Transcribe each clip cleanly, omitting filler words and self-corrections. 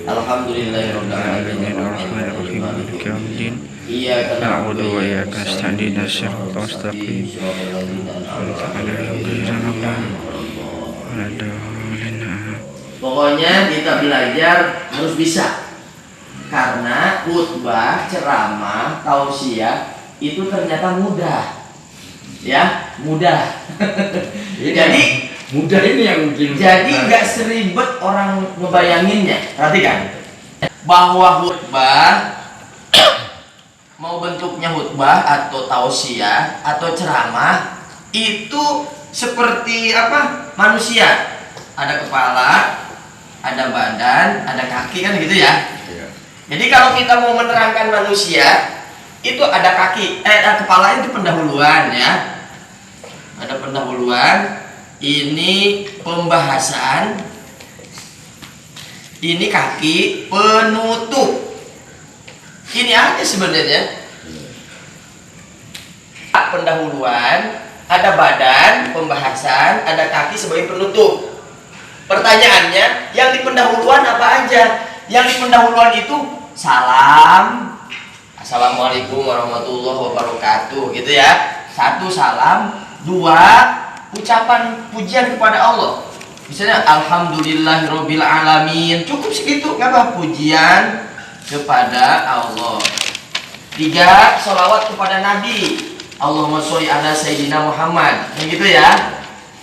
Alhamdulillahirabbil alamin arrahmanirrahim maliki yaumiddin iyyaka na'budu wa iyyaka nasta'in ihdinas siratal mustaqim pokoknya kita belajar harus bisa, karena khutbah, ceramah, tausiah itu ternyata mudah, ya mudah. Jadi mudah ini yang mungkin. Jadi nggak seribet orang ngebayanginnya. Perhatikan bahwa khutbah mau bentuknya khutbah atau tausiah atau ceramah itu seperti apa? Manusia. Ada kepala, ada badan, ada kaki, kan gitu ya. Jadi kalau kita mau menerangkan manusia itu ada kaki, ada kepala itu pendahuluan ya. Ada pendahuluan. Ini pembahasan, ini kaki penutup. Ini aja sebenarnya. Pendahuluan, ada badan, pembahasan, ada kaki sebagai penutup. Pertanyaannya, yang di pendahuluan apa aja? Yang di pendahuluan itu salam, assalamualaikum warahmatullahi wabarakatuh, gitu ya. Satu salam, dua ucapan pujian kepada Allah. Misalnya alhamdulillahirabbil alamin, cukup segitu, nggak apa, pujian kepada Allah. Tiga, sholawat kepada Nabi, Allahumma sholli ala sayyidina Muhammad, yang gitu ya.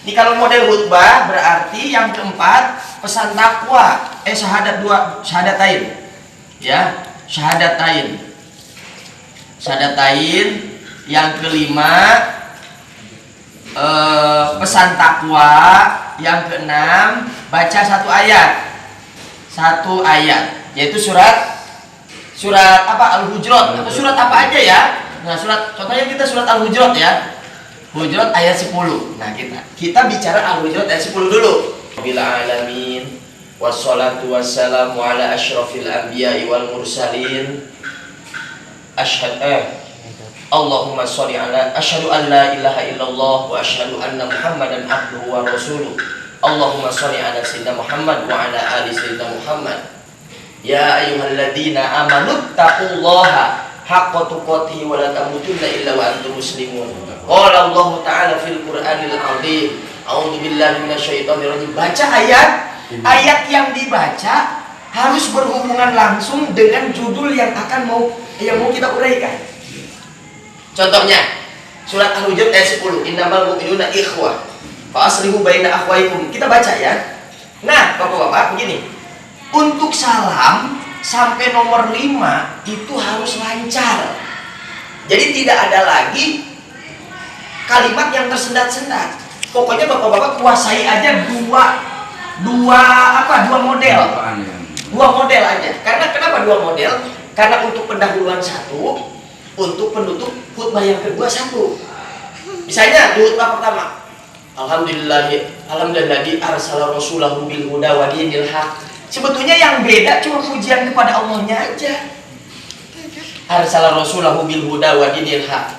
Ini kalau model khutbah berarti yang keempat pesan takwa, syahadatain, ya, syahadatain. Yang kelima pesan takwa, yang keenam baca satu ayat, yaitu surat apa, Al-Hujurat, atau surat apa aja ya. Nah, contohnya kita surat Al-Hujurat ya, Hujurat ayat 10. Nah, kita bicara Al-Hujurat ayat 10 dulu. Rabbil alamin wassalatu wassalamu ala asyrafil anbiya'i wal mursalin Allahumma sholli ala asyhadu an la ilaha illallah wa asyhadu anna Muhammadan abduhu wa rasuluh. Allahumma sholli ala sayyidina Muhammad wa ala ali sayyidina Muhammad. Ya ayyuhalladzina amanu taqullaha haqqa tuqatih wa la tamutunna illa wa antum muslimun. Qala Allah ta'ala fil Qur'anil 'azim. A'udzu billahi minasyaitonir rajim. Baca ayat yang dibaca harus berhubungan langsung dengan judul yang mau kita uraikan. Contohnya surat Al-Hujurat ayat 10, innamal mu'minuna ikhwah fa aslihu baina akhwaikum. Kita baca ya. Nah, Bapak-bapak, begini. Untuk salam sampai nomor 5 itu harus lancar. Jadi tidak ada lagi kalimat yang tersendat-sendat. Pokoknya Bapak-bapak kuasai aja dua model. Dua model aja. Karena kenapa dua model? Karena untuk pendahuluan satu, untuk penutup khutbah yang kedua satu. Misalnya di khutbah pertama, alhamdulillah arsala rasulahu bil huda wa dinil haq. Sebetulnya yang beda cuma pujian kepada Allahnya aja. Arsala rasulahu bil huda wa dinil haq.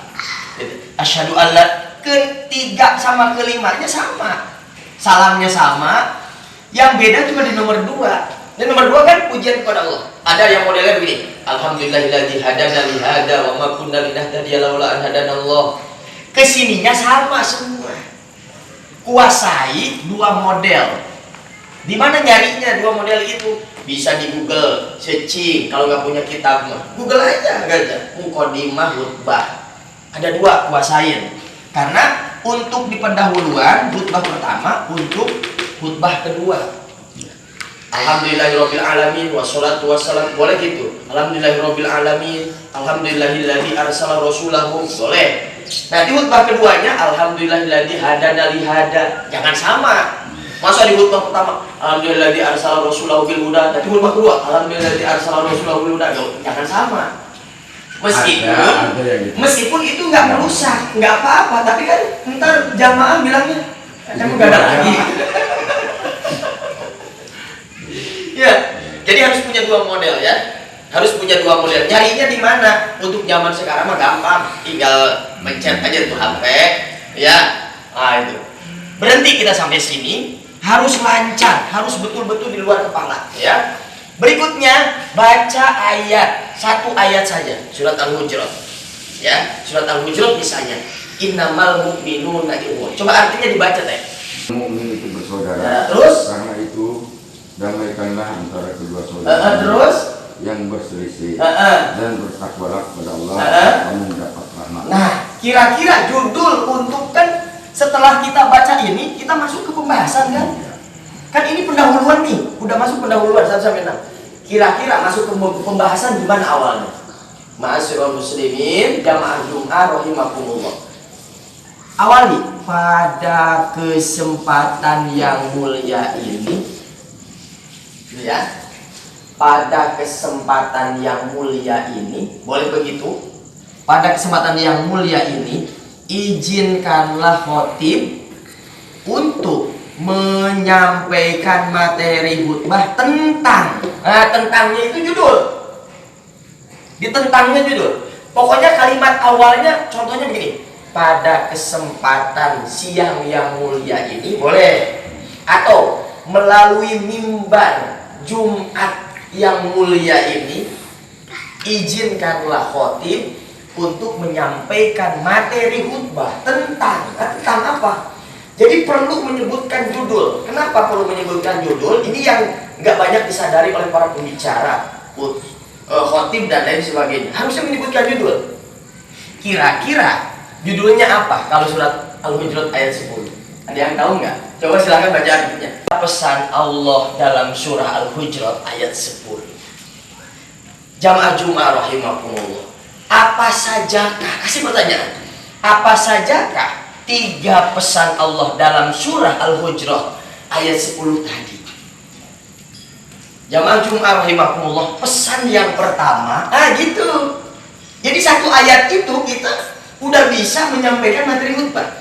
Asyhadu alla, ketiga sama kelimanya sama. Salamnya sama. Yang beda cuma di nomor 2. Dan nomor 2 kan pujian kepada Allah. Ada yang modelnya begini. Alhamdulillahilladzi hadana li hada wa ma kunna linahtadiya laula an hadanallah. Kesininya sama semua. Kuasai dua model. Di mana nyarinya dua model itu? Bisa di Google, searching. Kalau nggak punya kitab mah Google aja, Muqaddimah khutbah. Ada dua, kuasain. Karena untuk di pendahuluan khutbah pertama, untuk khutbah kedua. Alhamdulillahirabbil alamin wassalatu wassalam, boleh gitu. Alhamdulillahirabbil alamin, alhamdulillahilladzi arsala rasulahu, boleh. Nah, di khutbah keduanya alhamdulillahilladzi hadana li hada. Jangan sama. Masa di khutbah pertama alhamdulillahilladzi arsala rasulahu bil huda, tapi khutbah kedua alhamdulillahilladzi arsala rasulahu bil huda. Jangan sama. Meskipun itu nggak merusak, nggak apa-apa, tapi kan ntar jamaah bilangnya kamu gak ada lagi. Ya, jadi harus punya dua model ya. Harus punya dua model. Nyarinya di mana? Untuk zaman sekarang mah gampang, tinggal mencet aja tuh HP, ya. Nah, itu. Berhenti kita sampai sini. harus lancar, harus betul-betul di luar kepala, ya. Berikutnya baca ayat, satu ayat saja, surat Al-Hujurat. Ya, surat Al-Hujurat misalnya, innamal mu'minuna ikhwah. Coba artinya dibaca teh. Mukmin itu bersaudara. Ya, terus? Karena itu damaikanlah antara kedua saudara. Terus? Yang berselisih dan bertakwalah kepada Allah, kamu mendapat rahmat. Nah, kira-kira judul untuk kan setelah kita baca ini, kita masuk ke pembahasan kan? Kan ini pendahuluan nih, udah masuk pendahuluan 1-6. Kira-kira masuk ke pembahasan gimana awalnya? Ma'asyiral muslimin, jamaah Jum'ah rahimakumullah. Awali pada kesempatan yang mulia ini, ya. Pada kesempatan yang mulia ini, boleh begitu? Pada kesempatan yang mulia ini, izinkanlah khotib untuk menyampaikan materi khutbah tentang, tentangnya itu judul, ditentangnya judul. Pokoknya kalimat awalnya, contohnya begini, pada kesempatan siang yang mulia ini boleh, atau melalui mimbar Jumat yang mulia ini, izinkanlah khotib untuk menyampaikan materi khutbah tentang apa? Jadi perlu menyebutkan judul. Kenapa perlu menyebutkan judul? Ini yang nggak banyak disadari oleh para pembicara, khotib dan lain sebagainya. Harusnya menyebutkan judul. Kira-kira judulnya apa? Kalau surat Al-Hujurat ayat 10, ada yang tahu nggak? Coba silakan baca artinya. Pesan Allah dalam surah Al-Hujurat ayat 10. Jamaah Jum'ah rahimakumullah. Apa sajakah? Kasih pertanyaan. Apa sajakah 3 pesan Allah dalam surah Al-Hujurat ayat 10 tadi? Jamaah Jum'ah rahimakumullah, pesan yang pertama, gitu. Jadi satu ayat itu kita udah bisa menyampaikan materi khutbah.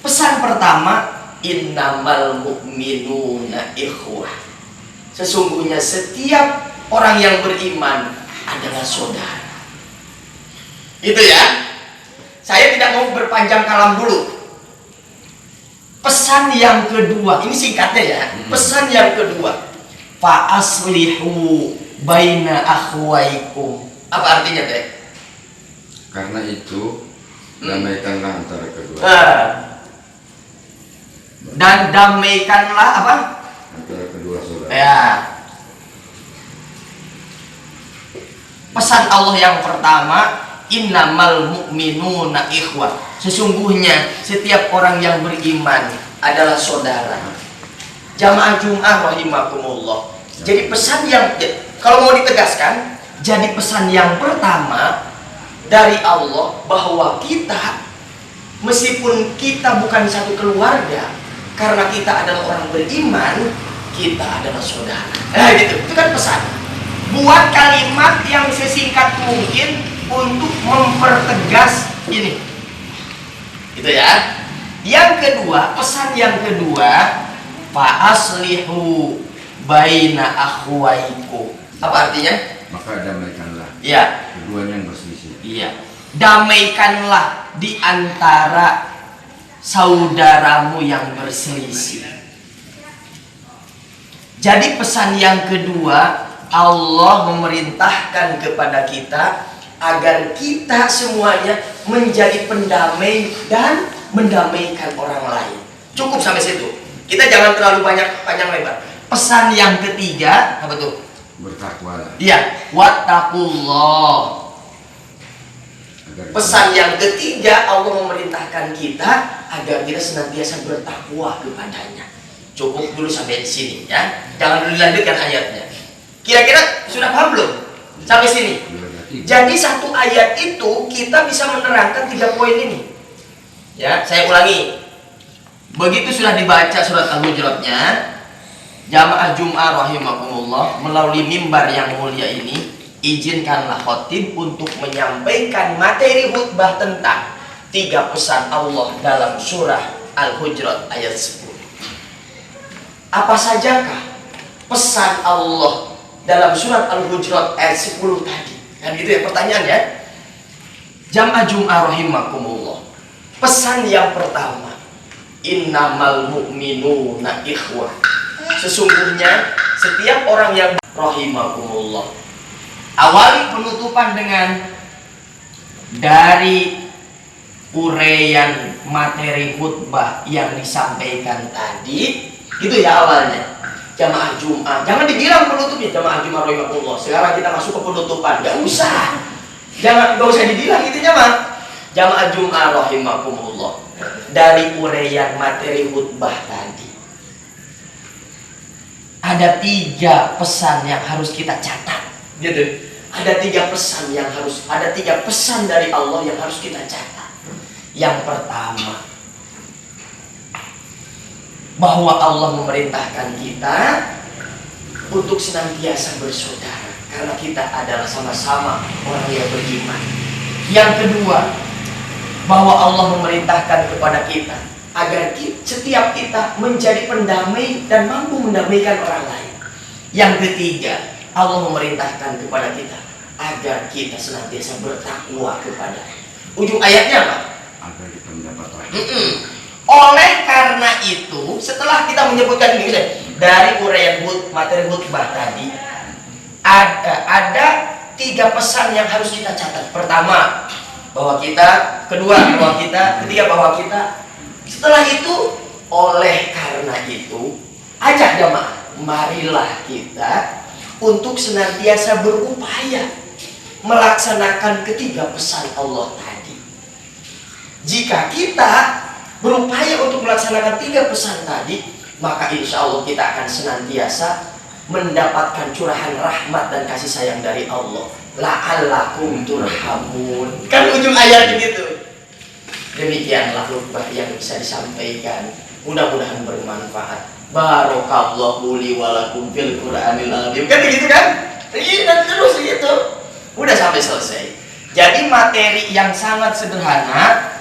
Pesan pertama, innamal mu'minuna ikhwah. Sesungguhnya setiap orang yang beriman adalah saudara. Itu ya. Saya tidak mau berpanjang kalam dulu. Pesan yang kedua, ini singkatnya ya. Pesan yang kedua, fa aslihu baina akhwaikum. Apa artinya, Teh? Karena itu damaikanlah antara kedua. Dan damaikanlah apa? Antara kedua saudara. Ya. Pesan Allah yang pertama, innamal mu'minuna ikhwah. Sesungguhnya setiap orang yang beriman adalah saudara. Jamaah Jum'ah rahimakumullah. Jadi pesan yang, kalau mau ditegaskan, jadi pesan yang pertama dari Allah bahwa kita, meskipun kita bukan satu keluarga, karena kita adalah orang beriman, kita adalah saudara. Nah gitu, itu kan pesan. Buat kalimat yang sesingkat mungkin untuk mempertegas ini. Gitu ya. Yang kedua, pesan yang kedua, fa aslihu baina akhwaikum. Apa artinya? Maka damaikanlah. Iya. Keduanya yang berselisih. Iya. Damaikanlah di antara saudaramu yang berselisih. Jadi pesan yang kedua, Allah memerintahkan kepada kita agar kita semuanya menjadi pendamai dan mendamaikan orang lain. Cukup sampai situ. Kita jangan terlalu banyak panjang lebar. Pesan yang ketiga, apa tuh? Bertakwalah. Iya, wattaqullah. Pesan yang ketiga, Allah memerintahkan kita agar kita senantiasa bertakwa kepadanya. Cukup dulu sampai di sini ya. Jangan dulu lanjutkan ayatnya. Kira-kira sudah paham belum? Sampai sini. Jadi satu ayat itu kita bisa menerangkan 3 poin ini. Ya, saya ulangi. Begitu sudah dibaca surat Al-Hujuratnya, jamaah Jum'ah rahimakumullah, melalui mimbar yang mulia ini, izinkanlah khotib untuk menyampaikan materi khutbah tentang 3 pesan Allah dalam surah Al-Hujurat ayat 10. Apa sajakah pesan Allah dalam surat Al-Hujurat ayat 10 tadi? Kan gitu ya pertanyaannya. Jamaah Jum'ah rahimakumullah. Pesan yang pertama, Innamal mu'minuna ikhwah. Sesungguhnya setiap orang yang rahimakumullah. Awali penutupan dengan dari uraian materi khutbah yang disampaikan tadi, gitu ya awalnya. Jamaah Jumat, jangan dibilang penutupnya jamaah Jumat rahimakumullah. Sekarang kita masuk ke penutupan, gak usah. Gak usah dibilang gitu jamaah Jumat rahimakumullah. Dari uraian materi khutbah tadi, ada 3 pesan yang harus kita catat, gitu. Ada 3 pesan dari Allah yang harus kita catat. Yang pertama, bahwa Allah memerintahkan kita untuk senantiasa bersaudara karena kita adalah sama-sama orang yang beriman. Yang kedua, bahwa Allah memerintahkan kepada kita agar setiap kita menjadi pendamai dan mampu mendamaikan orang lain. Yang ketiga, Allah memerintahkan kepada kita agar kita senantiasa bertakwa kepada. Ujung ayatnya apa? Agar kita mendapat Oleh karena itu, setelah kita menyebutkan ini dari uraian materi khutbah tadi, ada 3 pesan yang harus kita catat. Pertama, bahwa kita, kedua bahwa kita, ketiga bahwa kita. Setelah itu, oleh karena itu, ajak jamaah, marilah kita untuk senantiasa berupaya melaksanakan 3 pesan Allah tadi. Jika kita berupaya untuk melaksanakan 3 pesan tadi, maka insya Allah kita akan senantiasa mendapatkan curahan rahmat dan kasih sayang dari Allah. La'allakum turhamun. Kan ujung ayat gitu. Demikianlah khutbah yang bisa disampaikan. Mudah-mudahan bermanfaat. Barakallahu li wa lakum fil Qur'anil azim. Kan gitu kan? Dan terus gitu. Udah sampai selesai. Jadi materi yang sangat sederhana,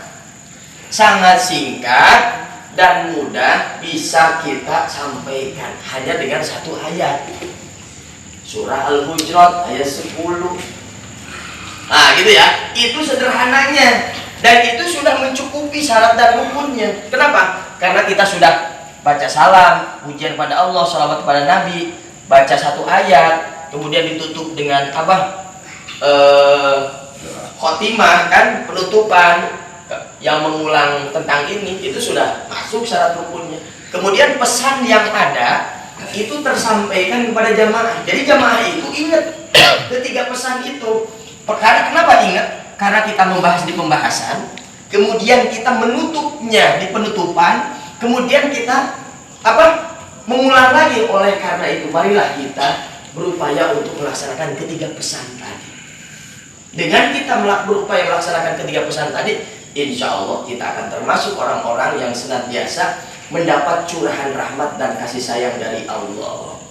sangat singkat dan mudah bisa kita sampaikan hanya dengan 1 ayat. Surah Al-Hujurat ayat 10. Nah gitu ya. Itu sederhananya. Dan itu sudah mencukupi syarat dan rukunnya. Kenapa? Karena kita sudah baca salam, pujian pada Allah, salawat kepada Nabi, baca 1 ayat, kemudian ditutup dengan apa? Khotimah kan, penutupan yang mengulang tentang ini, itu sudah masuk syarat rukunnya. Kemudian pesan yang ada itu tersampaikan kepada jamaah. Jadi jamaah itu ingat 3 pesan itu. Perkara kenapa ingat? Karena kita membahas di pembahasan, kemudian kita menutupnya di penutupan, kemudian kita mengulang lagi. Oleh karena itu, marilah kita berupaya untuk melaksanakan 3 pesan tadi. Dengan kita berupaya melaksanakan 3 pesan tadi, insya Allah kita akan termasuk orang-orang yang senantiasa mendapat curahan rahmat dan kasih sayang dari Allah.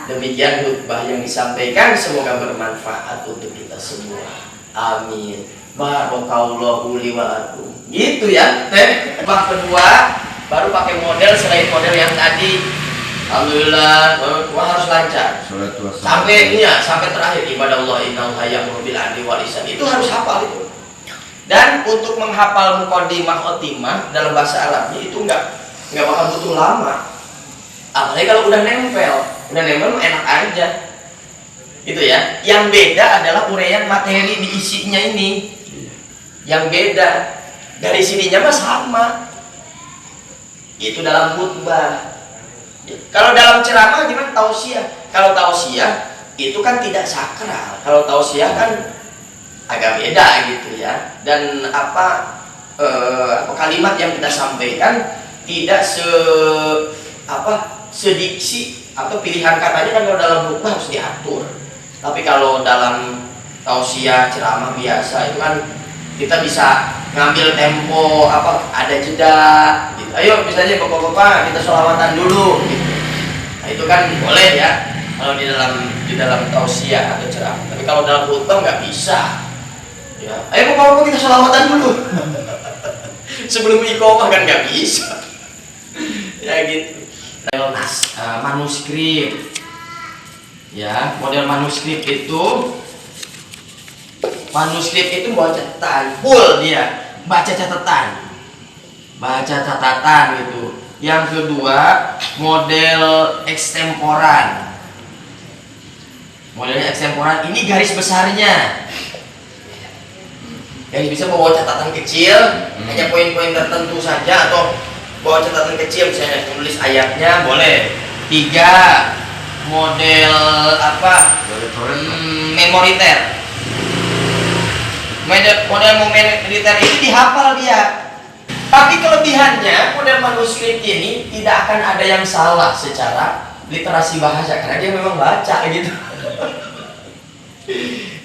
Demikian khutbah yang disampaikan, semoga bermanfaat untuk kita semua. Amin. Barakallahu li wa lakum. Gitu ya. Khutbah kedua baru pakai model selain model yang tadi. Alhamdulillah, harus lancar. Sampai terakhir ibadah Allah innallaha ya'muru bil 'adli wal ihsan. Itu harus hafal itu. Dan untuk menghafal muqaddimah khotimah dalam bahasa Arabnya itu enggak bakal butuh lama. Apalagi kalau udah nempel enak aja. Gitu ya. Yang beda adalah uraian materi di isinya ini. Yang beda dari sininya mah sama. Itu dalam khutbah. Kalau dalam ceramah gimana? Tausiah. Kalau tausiah itu kan tidak sakral. Kalau tausiah kan agak beda gitu ya. Dan kalimat yang kita sampaikan tidak sediksi atau pilihan katanya kan kalau dalam khutbah harus diatur. Tapi kalau dalam tausiah ceramah biasa itu kan kita bisa ngambil tempo ada jeda gitu. Ayo misalnya bapak-bapak kita sholawatan dulu gitu. Nah itu kan boleh ya kalau di dalam tausiah atau ceramah. Tapi kalau dalam khutbah nggak bisa ya. Ayo bapak-bapak kita sholawatan dulu sebelum iqomah kan nggak bisa ya gitu. Manuskrip ya, model manuskrip itu bawa catatan full, dia baca catatan baca catatan gitu. Yang kedua, model ekstemporan. Modelnya ekstemporan ini garis besarnya. Yang bisa bawa catatan kecil, hanya poin-poin tertentu saja, atau bawa catatan kecil misalnya tulis ayatnya boleh. 3, model apa? Memoriter. Model memoriter ini dihafal dia. Tapi kelebihannya model manuskrip ini tidak akan ada yang salah secara literasi bahasa karena dia memang baca gitu.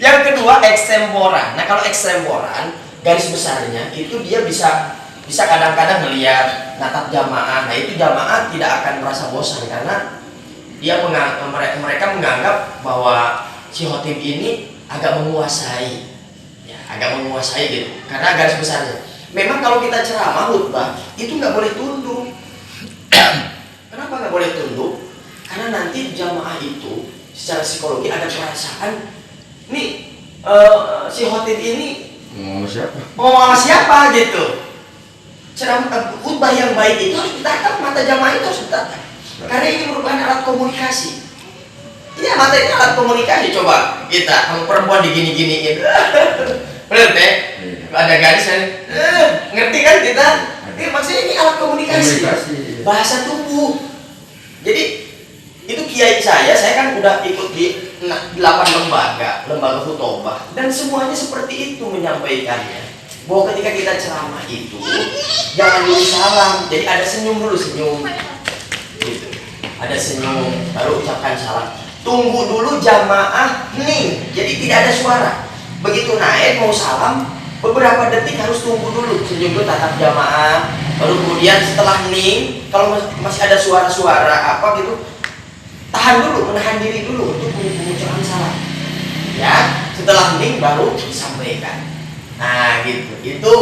Yang kedua, eksemporan. Nah, kalau eksemporan garis besarnya itu dia bisa kadang-kadang melihat natap jamaah. Nah, itu jamaah tidak akan merasa bosan karena mereka menganggap bahwa si khotib ini agak menguasai, ya, gitu. Karena garis besarnya. Memang kalau kita ceramah khutbah itu nggak boleh tunduk. Kenapa nggak boleh tunduk? Karena nanti jamaah itu secara psikologi ada perasaan, nih si khotib ini ngomong sama siapa gitu. Ceramah khutbah yang baik itu harus ditatap, mata jamaah itu harus ditatap. Karena ini merupakan alat komunikasi. Iya, mata ini alat komunikasi. Coba kita, kamu perempuan digini-giniin. Bener deh, ada garis ngerti kan kita? Maksudnya ini alat komunikasi. Bahasa tubuh. Jadi itu kiai saya kan udah ikut di 8 lembaga khutbah, dan semuanya seperti itu menyampaikannya. Bahwa ketika kita ceramah itu jangan dulu salam, jadi ada senyum dulu, senyum gitu. Ada senyum baru ucapkan salam. Tunggu dulu jamaah hening, jadi tidak ada suara. Begitu naik mau salam, beberapa detik harus tunggu dulu, senyum dulu, tatap jamaah. Baru kemudian setelah hening, kalau masih ada suara-suara apa gitu, tahan dulu, menahan diri dulu untuk mengucapkan salam. Ya, setelah hening baru disampaikan. Nah, gitu. Itu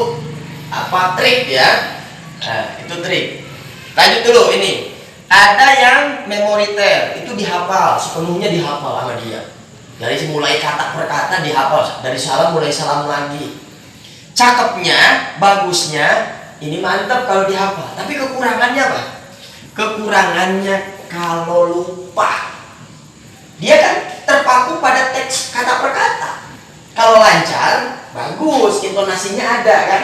apa trik ya? Nah, itu trik. Lanjut dulu ini. Ada yang memoriter, itu dihafal, sepenuhnya dihafal sama dia. Dari mulai kata per kata dihafal, dari salam mulai salam lagi. Cakepnya, bagusnya, ini mantap kalau dihafal. Tapi kekurangannya apa? Kekurangannya kalau lupa. Dia kan terpaku pada teks kata per kata. Kalau lancar, bagus, intonasinya ada kan.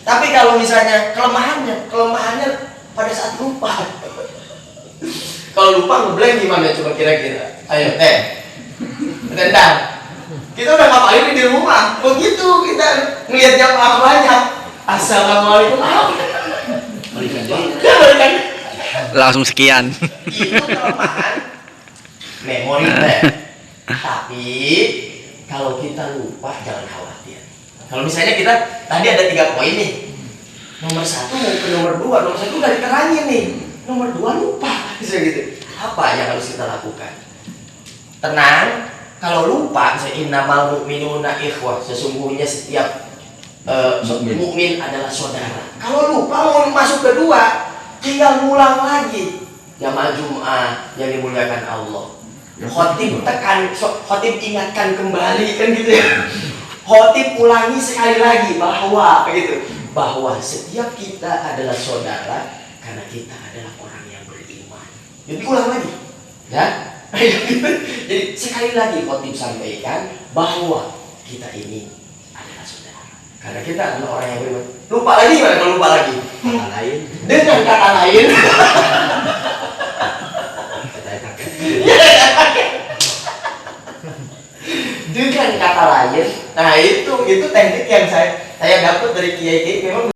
Tapi kalau misalnya kelemahannya pada saat lupa. Kalau lupa ngeblank gimana coba kira-kira? Ayo tendang. Kita udah ngapalin di rumah. Begitu kita ngelihat jamaah banyak. Assalamualaikum. Balikan. Langsung sekian. Itu kelemahan memori. Tapi kalau kita lupa jangan khawatir. Kalau misalnya kita tadi ada 3 poin nih. Nomor 1 mau ke nomor 2. Nomor 1 udah diterangin nih. Nomor 2 lupa. Bisa gitu. Apa yang harus kita lakukan? Tenang. Kalau lupa, misalnya innamal mu'minuna ikhwah, sesungguhnya setiap mukmin adalah saudara. Kalau lupa mau masuk kedua, tinggal ngulang lagi. Jamaah Jum'ah yang dimuliakan Allah. Khotib ingatkan kembali kan gitu ya. Khotib ulangi sekali lagi bahwa setiap kita adalah saudara karena kita adalah orang yang beriman. Jadi ulang lagi, ya. Jadi sekali lagi khotib sampaikan bahwa kita ini adalah saudara karena kita adalah orang yang beriman. Lupa lagi gimana kalau lupa lagi? Kata lain. Dengan kata lain. Dengan kata lain. Nah itu teknik yang saya dapat dari kiai memang